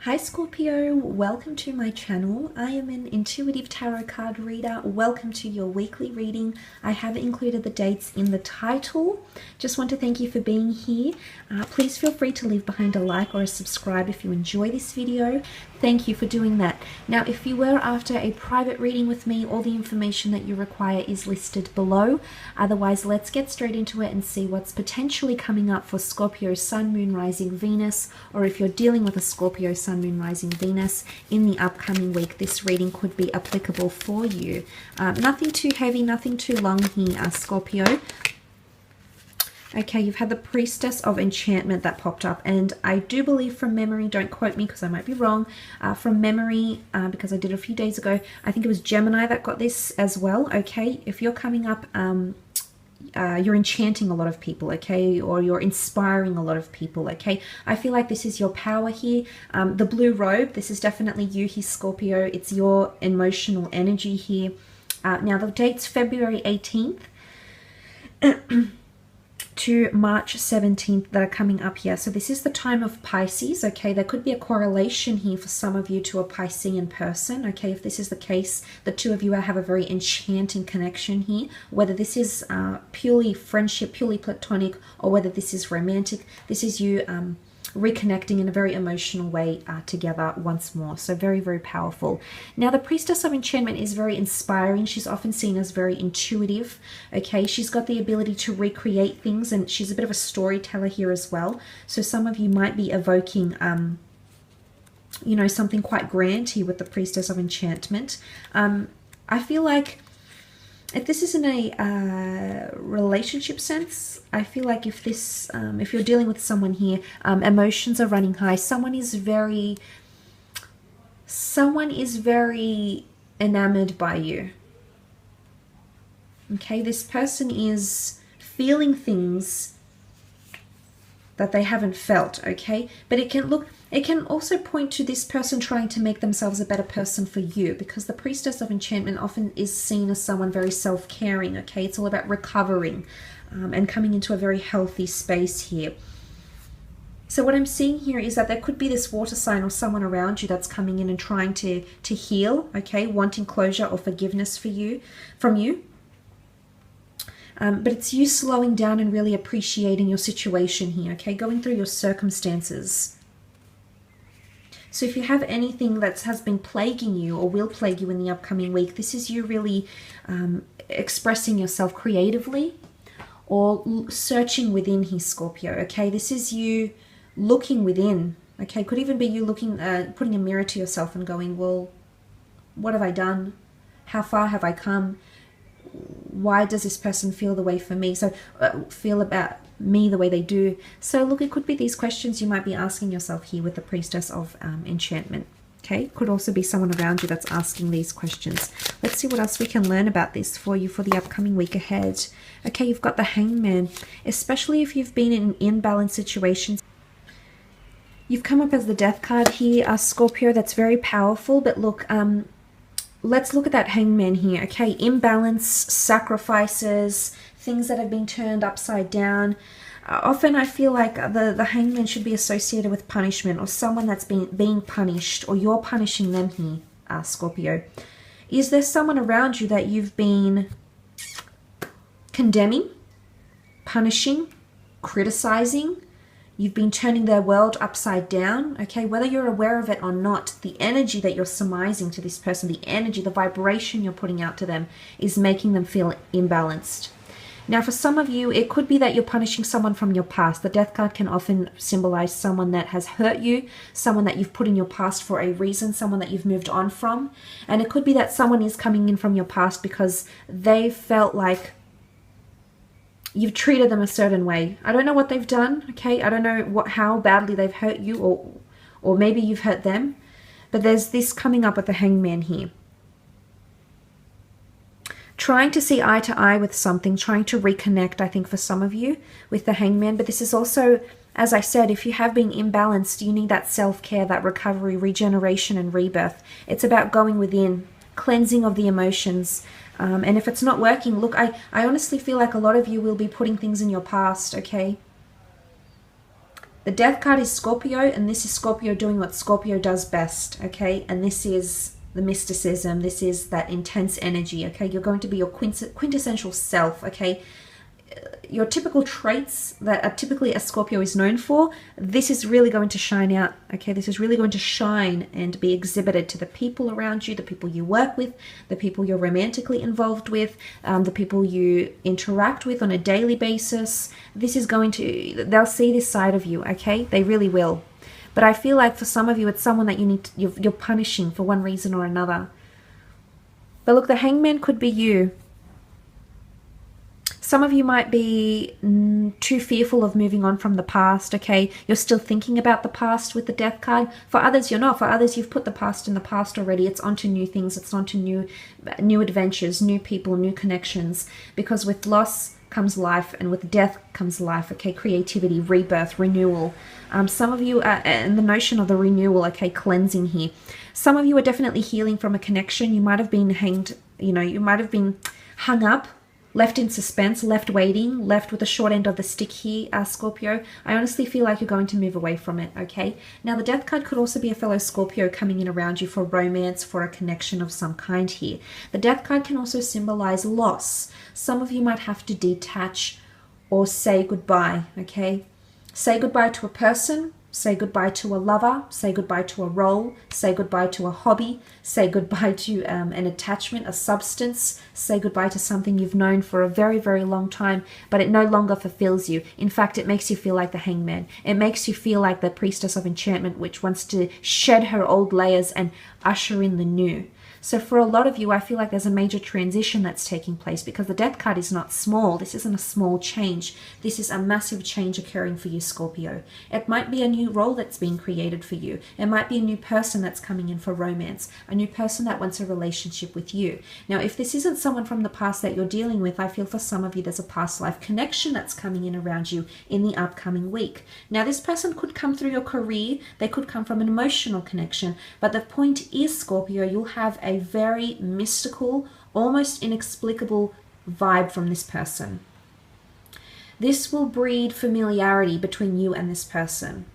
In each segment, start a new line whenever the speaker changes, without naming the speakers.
Hi Scorpio, welcome to my channel. I am an intuitive tarot card reader. Welcome to your weekly reading. I have included the dates in the title. Just want to thank you for being here. Please feel free to leave behind a like or a subscribe if you enjoy this video. Thank you for doing that. Now, if you were after a private reading with me, all the information that you require is listed below. Otherwise, let's get straight into it and see what's potentially coming up for Scorpio, Sun, Moon, Rising, Venus, or if you're dealing with a Scorpio, Sun, Moon, Rising, Venus in the upcoming week, this reading could be applicable for you. Nothing too heavy, nothing too long here, Scorpio. Okay, you've had the Priestess of Enchantment that popped up, and I do believe from memory, don't quote me because I might be wrong, from memory, because I did it a few days ago, I think it was Gemini that got this as well. Okay, if you're coming up, you're enchanting a lot of people, okay, or you're inspiring a lot of people, okay. I feel like this is your power here. The blue robe, this is definitely you here, Scorpio. It's your emotional energy here. Now the date's February 18th to March 17th that are coming up here. So this is the time of Pisces, okay. There could be a correlation here for some of you to a Piscean person, okay. If this is the case, the two of you have a very enchanting connection here, whether this is purely friendship, purely platonic, or whether this is romantic. This is you reconnecting in a very emotional way together once more. So very, very powerful. Now the Priestess of Enchantment is very inspiring. She's often seen as very intuitive, okay. She's got the ability to recreate things, and she's a bit of a storyteller here as well. So some of you might be evoking you know, something quite grand here with the Priestess of Enchantment. I feel like if this is in a relationship sense, I feel like if this, if you're dealing with someone here, emotions are running high. Someone is very enamored by you. Okay, this person is feeling things that they haven't felt, okay? But it can also point to this person trying to make themselves a better person for you, because the Priestess of Enchantment often is seen as someone very self-caring, okay? It's all about recovering and coming into a very healthy space here. So what I'm seeing here is that there could be this water sign or someone around you that's coming in and trying to heal, okay? Wanting closure or forgiveness from you. But it's you slowing down and really appreciating your situation here, okay? Going through your circumstances. So if you have anything that has been plaguing you or will plague you in the upcoming week, this is you really expressing yourself creatively or searching within here, Scorpio, okay? This is you looking within, okay? Could even be you looking, putting a mirror to yourself and going, well, what have I done? How far have I come? Why does this person feel the way for me? So feel about me the way they do. So look, it could be these questions you might be asking yourself here with the Priestess of Enchantment. Okay, could also be someone around you that's asking these questions. Let's see what else we can learn about this for you for the upcoming week ahead. Okay, you've got the Hangman, especially if you've been in imbalanced situations. You've come up as the Death card here, Scorpio. That's very powerful. But look, let's look at that Hangman here, okay? Imbalance, sacrifices, things that have been turned upside down. Often I feel like the Hangman should be associated with punishment, or someone that's being punished, or you're punishing them here, Scorpio. Is there someone around you that you've been condemning, punishing, criticizing? You've been turning their world upside down, okay? Whether you're aware of it or not, the energy that you're surmising to this person, the energy, the vibration you're putting out to them is making them feel imbalanced. Now, for some of you, it could be that you're punishing someone from your past. The Death card can often symbolize someone that has hurt you, someone that you've put in your past for a reason, someone that you've moved on from. And it could be that someone is coming in from your past because they felt like you've treated them a certain way. I don't know what they've done, okay? I don't know how badly they've hurt you, or maybe you've hurt them. But there's this coming up with the Hangman here. Trying to see eye to eye with something, trying to reconnect, I think, for some of you with the Hangman. But this is also, as I said, if you have been imbalanced, you need that self-care, that recovery, regeneration, and rebirth. It's about going within, cleansing of the emotions. And if it's not working, look, I honestly feel like a lot of you will be putting things in your past, okay? The Death card is Scorpio, and this is Scorpio doing what Scorpio does best, okay? And this is the mysticism. This is that intense energy, okay? You're going to be your quintessential self, okay? Your typical traits that are typically a Scorpio is known for, this is really going to shine out, okay? This is really going to shine and be exhibited to the people around you, the people you work with, the people you're romantically involved with, the people you interact with on a daily basis. This is going to, they'll see this side of you, okay? They really will. But I feel like for some of you, it's someone that you're punishing for one reason or another. But look, the Hangman could be you. Some of you might be too fearful of moving on from the past, okay? You're still thinking about the past with the Death card. For others, you're not. For others, you've put the past in the past already. It's onto new things. It's onto new adventures, new people, new connections. Because with loss comes life, and with death comes life, okay? Creativity, rebirth, renewal. Some of you are in the notion of the renewal, okay? Cleansing here. Some of you are definitely healing from a connection. You might have been hanged, you know, you might have been hung up, left in suspense, left waiting, left with the short end of the stick here, Scorpio. I honestly feel like you're going to move away from it, okay? Now, the Death card could also be a fellow Scorpio coming in around you for romance, for a connection of some kind here. The Death card can also symbolize loss. Some of you might have to detach or say goodbye, okay? Say goodbye to a person, say goodbye to a lover, say goodbye to a role, say goodbye to a hobby, say goodbye to an attachment, a substance, say goodbye to something you've known for a very, very long time, but it no longer fulfills you. In fact, it makes you feel like the Hangman. It makes you feel like the Priestess of enchantment, which wants to shed her old layers and usher in the new. So for a lot of you, I feel like there's a major transition that's taking place, because the Death card is not small. This isn't a small change. This is a massive change occurring for you, Scorpio. It might be a new role that's being created for you. It might be a new person that's coming in for romance, a new person that wants a relationship with you. Now, if this isn't someone from the past that you're dealing with, I feel for some of you there's a past life connection that's coming in around you in the upcoming week. Now, this person could come through your career. They could come from an emotional connection. But the point is, Scorpio, you'll have a very mystical, almost inexplicable vibe from this person. This will breed familiarity between you and this person.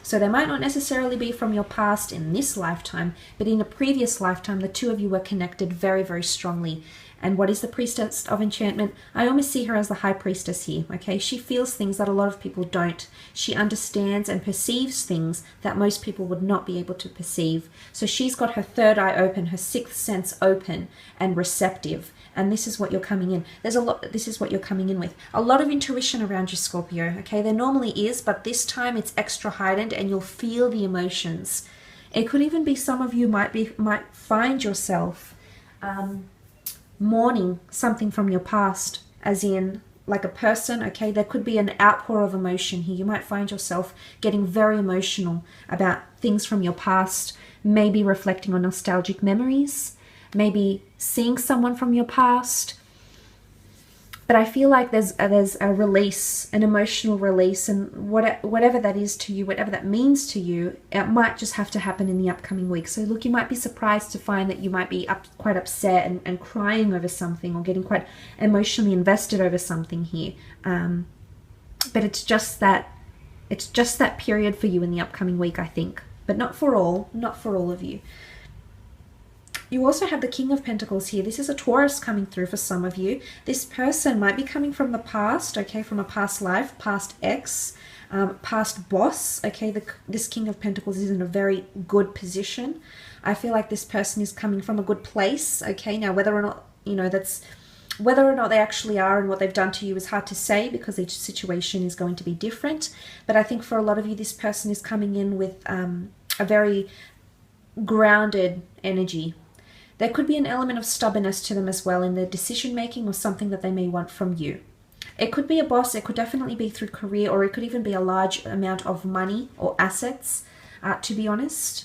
So they might not necessarily be from your past in this lifetime, but in a previous lifetime, the two of you were connected very, very strongly. And what is the Priestess of enchantment? I almost see her as the High Priestess here, okay? She feels things that a lot of people don't. She understands and perceives things that most people would not be able to perceive. So she's got her third eye open, her sixth sense open and receptive. And this is what you're coming in. This is what you're coming in with. A lot of intuition around you, Scorpio, okay? There normally is, but this time it's extra heightened and you'll feel the emotions. It could even be some of you might find yourself mourning something from your past, as in like a person, okay? There could be an outpour of emotion here. You might find yourself getting very emotional about things from your past, maybe reflecting on nostalgic memories, maybe seeing someone from your past. But I feel like there's a release, an emotional release, and whatever that is to you, whatever that means to you, it might just have to happen in the upcoming week. So look, you might be surprised to find that you might be quite upset and crying over something, or getting quite emotionally invested over something here. But it's just that period for you in the upcoming week, I think. But not for all of you. You also have the King of Pentacles here. This is a Taurus coming through for some of you. This person might be coming from the past, okay, from a past life, past ex, past boss, okay. This King of Pentacles is in a very good position. I feel like this person is coming from a good place, okay. Now, whether or not, whether or not they actually are and what they've done to you is hard to say, because each situation is going to be different. But I think for a lot of you, this person is coming in with a very grounded energy. There could be an element of stubbornness to them as well in their decision making, or something that they may want from you. It could be a boss, it could definitely be through career, or it could even be a large amount of money or assets, to be honest.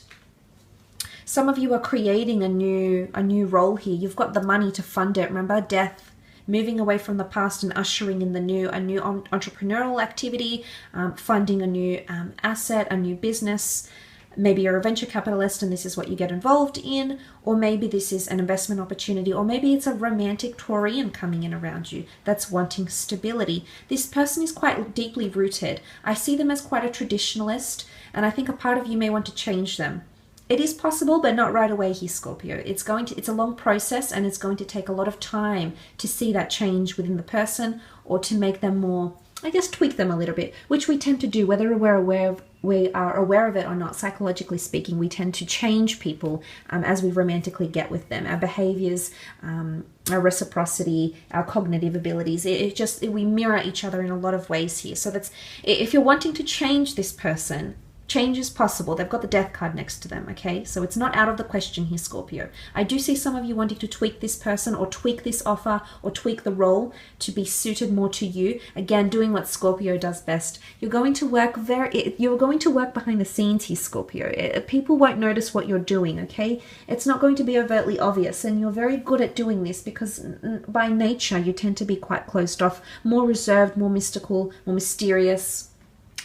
Some of you are creating a new role here. You've got the money to fund it. Remember, death, moving away from the past and ushering in a new entrepreneurial activity, funding a new asset, a new business. maybe you're a venture capitalist and this is what you get involved in, or maybe this is an investment opportunity, or maybe it's a romantic Taurian coming in around you that's wanting stability. This person is quite deeply rooted. I see them as quite a traditionalist, and I think a part of you may want to change them. It is possible, but not right away here, Scorpio. It's a long process, and it's going to take a lot of time to see that change within the person, or to make them more, I guess, tweak them a little bit, which we tend to do, whether we are aware of it or not. Psychologically speaking, we tend to change people as we romantically get with them. Our behaviors, our reciprocity, our cognitive abilities, we mirror each other in a lot of ways here. So that's, if you're wanting to change this person, change is possible. They've got the death card next to them, okay? So it's not out of the question here, Scorpio. I do see some of you wanting to tweak this person, or tweak this offer, or tweak the role to be suited more to you. Again, doing what Scorpio does best. You're going to work behind the scenes here, Scorpio. People won't notice what you're doing, okay? It's not going to be overtly obvious, and you're very good at doing this because by nature you tend to be quite closed off, more reserved, more mystical, more mysterious,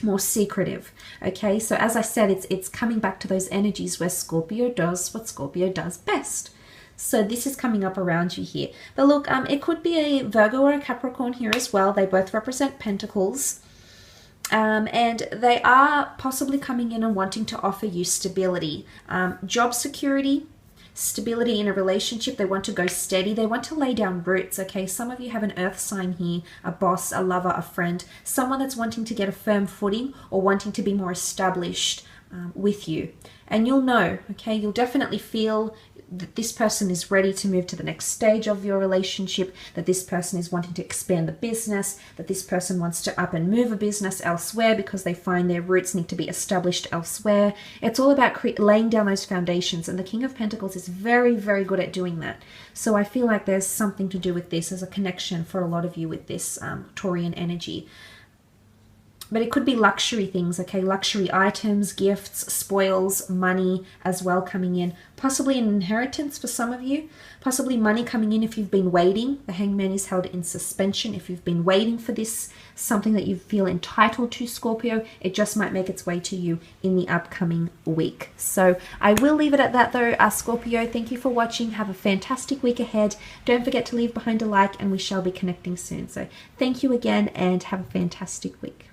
more secretive. Okay, so as I said, it's coming back to those energies where Scorpio does what Scorpio does best. So this is coming up around you here. But look, it could be a Virgo or a Capricorn here as well. They both represent pentacles. And they are possibly coming in and wanting to offer you stability, job security, stability in a relationship. They want to go steady. They want to lay down roots, okay? Some of you have an earth sign here, a boss, a lover, a friend, someone that's wanting to get a firm footing or wanting to be more established with you. And you'll know, okay? You'll definitely feel that this person is ready to move to the next stage of your relationship, that this person is wanting to expand the business, that this person wants to up and move a business elsewhere because they find their roots need to be established elsewhere. It's all about laying down those foundations, and the King of Pentacles is very, very good at doing that. So I feel like there's something to do with this as a connection for a lot of you with this Taurian energy. But it could be luxury things, okay? Luxury items, gifts, spoils, money as well coming in. Possibly an inheritance for some of you. Possibly money coming in if you've been waiting. The Hangman is held in suspension. If you've been waiting for this, something that you feel entitled to, Scorpio, it just might make its way to you in the upcoming week. So I will leave it at that though, Scorpio. Thank you for watching. Have a fantastic week ahead. Don't forget to leave behind a like, and we shall be connecting soon. So thank you again, and have a fantastic week.